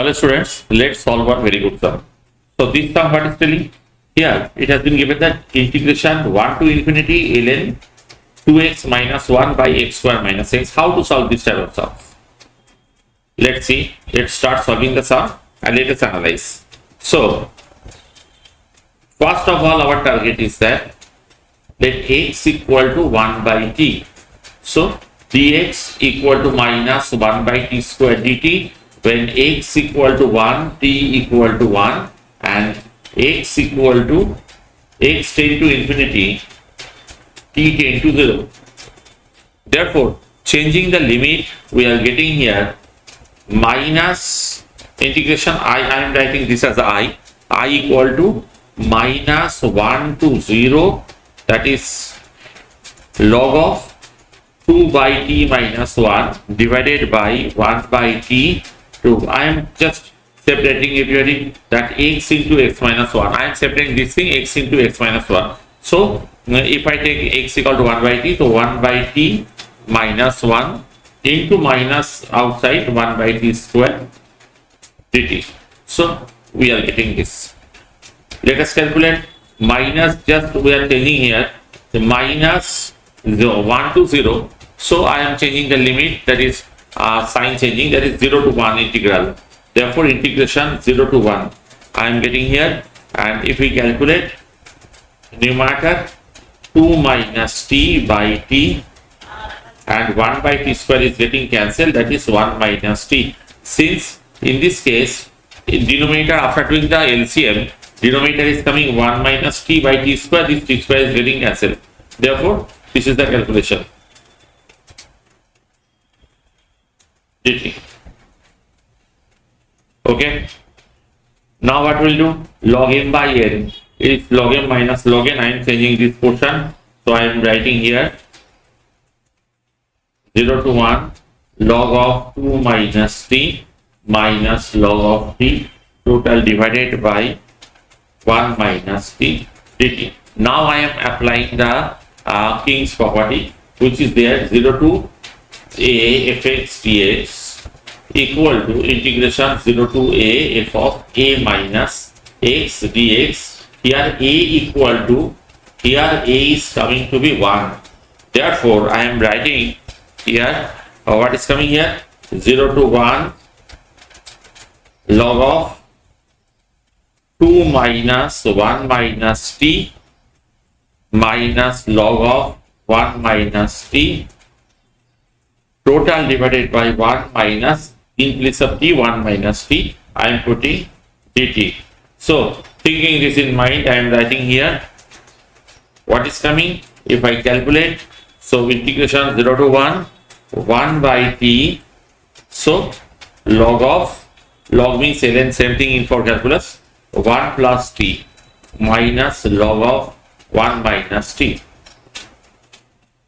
Hello students, let's solve one very good sum. So this sum what is telling? Here it has been given that integration 1 to infinity ln 2x minus 1 by x square minus x. How to solve this type of sum? Let's see. Let's start solving the sum and let us analyze. So first of all, our target is that let x equal to 1 by t. So dx equal to minus 1 by t square dt when x equal to 1, t equal to 1 and x equal to x tend to infinity, t tend to 0. Therefore, changing the limit we are getting here minus integration I am writing this as I equal to minus 1 to 0, that is log of 2 by t minus 1 divided by 1 by t to, I am just separating everybody that x into x minus 1. I am separating this thing x into x minus 1. So if I take x equal to 1 by t, so 1 by t minus 1 into minus outside 1 by t square dt. So we are getting this. Let us calculate minus, just we are changing here the minus 1 to 0. So I am changing the limit, that is sign changing, that is 0 to 1 integral. Therefore integration 0 to 1 I am getting here, and if we calculate numerator 2 minus t by t and 1 by t square is getting cancelled, that is 1 minus t. Since in this case in denominator after doing the LCM, denominator is coming 1 minus t by t square, this t square is getting cancelled. Therefore this is the calculation. Okay, now what we'll do, log m by n is log m minus log n. I am changing this portion, so I am writing here 0 to 1 log of 2 minus t minus log of t total divided by 1 minus t dt. Now I am applying the King's property, which is there 0 to a fx dx equal to integration 0 to a f of a minus x dx. Here a equal to, here a is coming to be 1. Therefore I am writing here what is coming here 0 to 1 log of 2 minus 1 minus t minus log of 1 minus t total divided by 1 minus, in place of t 1 minus t I am putting dt. So thinking this in mind, I am writing here what is coming if I calculate. So integration 0 to 1 by t, so log of, log means ln, same thing in for calculus, 1 plus t minus log of 1 minus t.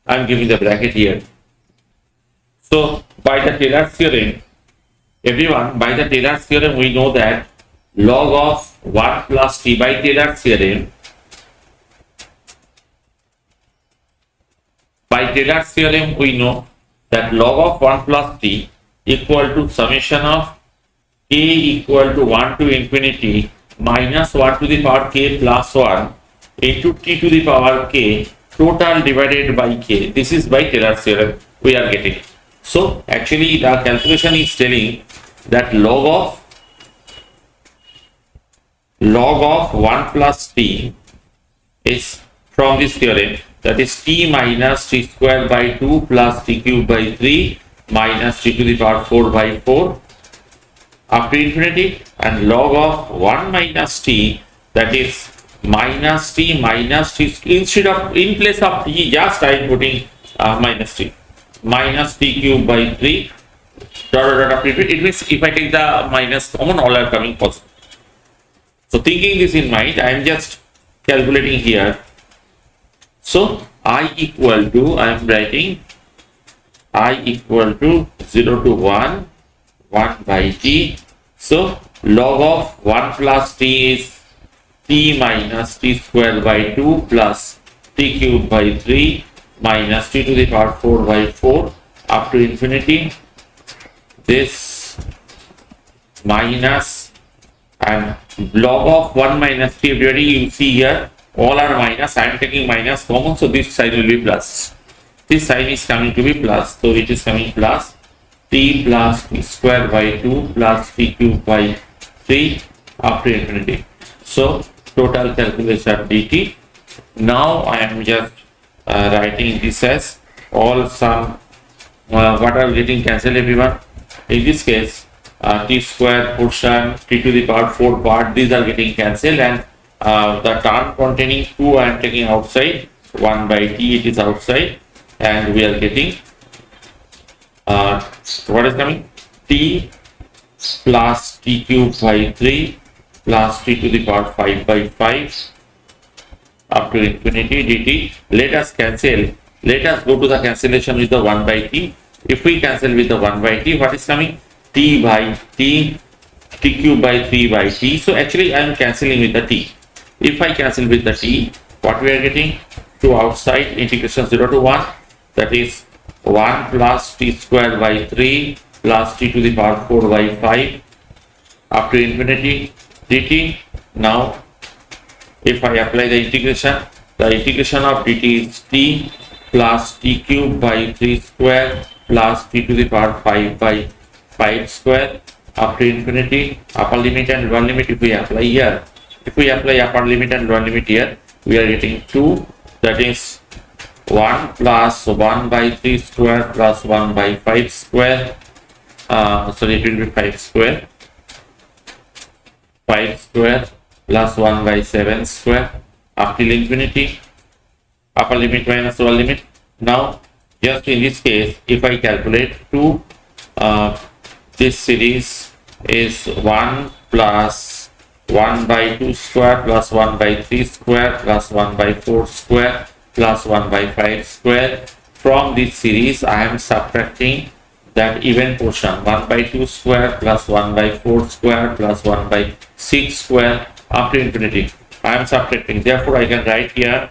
I am giving the bracket here. So by the Taylor's theorem, everyone, by the Taylor's theorem we know that log of 1 plus t, by Taylor's theorem, by Taylor's theorem we know that log of 1 plus t equal to summation of k equal to 1 to infinity minus 1 to the power k plus 1 into t to the power k total divided by k. This is by Taylor's theorem we are getting. So actually the calculation is telling that log of 1 plus t is from this theorem, that is t minus t square by 2 plus t cube by 3 minus t to the power 4 by 4 up to infinity, and log of 1 minus t, that is minus t instead of, in place of t just I am putting minus t cube by 3 dot up to infinity. It means if I take the minus common, all are coming positive. So thinking this in mind, I am just calculating here. So I equal to, I am writing I equal to 0 to 1 by t. So log of 1 plus t is t minus t square by 2 plus t cube by 3 minus t to the power 4 by 4 up to infinity. This minus and log of 1 minus t. Everybody, you see here all are minus. I am taking minus common, so this side will be plus. This sign is coming to be plus, so it is coming plus t plus t square by 2 plus t cube by 3 up to infinity. So total calculation dt. Now I am just writing this as all sum. What are getting cancelled, everyone? In this case, t square portion, t to the power 4 part, these are getting cancelled, and the term containing 2 I am taking outside, 1 by t it is outside, and we are getting what is coming? T plus t cube by 3 plus t to the power 5 by 5 up to infinity dt. Let us cancel. Let us go to the cancellation with the 1 by t. If we cancel with the 1 by t, what is coming? T by t, t cube by 3 by t. So actually I am cancelling with the t. If I cancel with the t, what we are getting? To outside integration 0 to 1, that is 1 plus t square by 3 plus t to the power 4 by 5 up to infinity dt. Now if I apply the integration of dt is t plus t cube by 3 square plus t to the power 5 by 5 square up to infinity. Upper limit and lower limit, if we apply here, if we apply upper limit and lower limit here, we are getting 2, that is 1 plus 1 by 3 square plus 1 by 5 square, sorry, it will be 5 square, 5 square plus 1 by 7 square up till infinity, upper limit minus lower limit. Now just in this case, if I calculate 2, this series is 1 plus 1 by 2 square plus 1 by 3 square plus 1 by 4 square plus 1 by 5 square. From this series I am subtracting that even portion, 1 by 2 square plus 1 by 4 square plus 1 by 6 square up to infinity. I am subtracting, therefore I can write here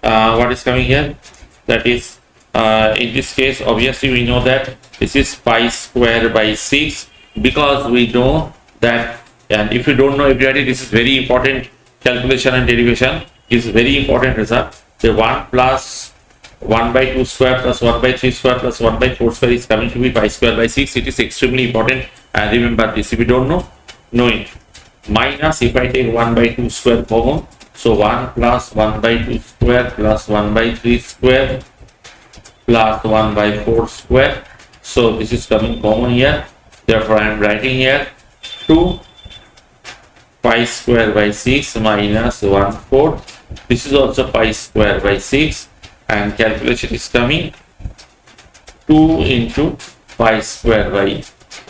what is coming here, that is in this case obviously we know that this is pi square by 6, because we know that, and if you don't know, everybody, this is very important calculation and derivation is very important result. The 1 plus 1 by 2 square plus 1 by 3 square plus 1 by 4 square is coming to be pi square by 6. It is extremely important, and remember this. If you don't know it. Minus, if I take 1 by 2 square common, so 1 plus 1 by 2 square plus 1 by 3 square plus 1 by 4 square. So this is coming common here. Therefore I am writing here 2 pi square by 6 minus 1/4. This is also pi square by 6, and calculation is coming 2 into pi square by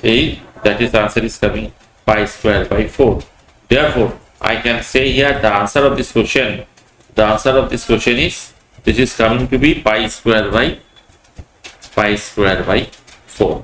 8. That is, the answer is coming pi square by 4. Therefore I can say here the answer of this question, is this is coming to be pi square by 4.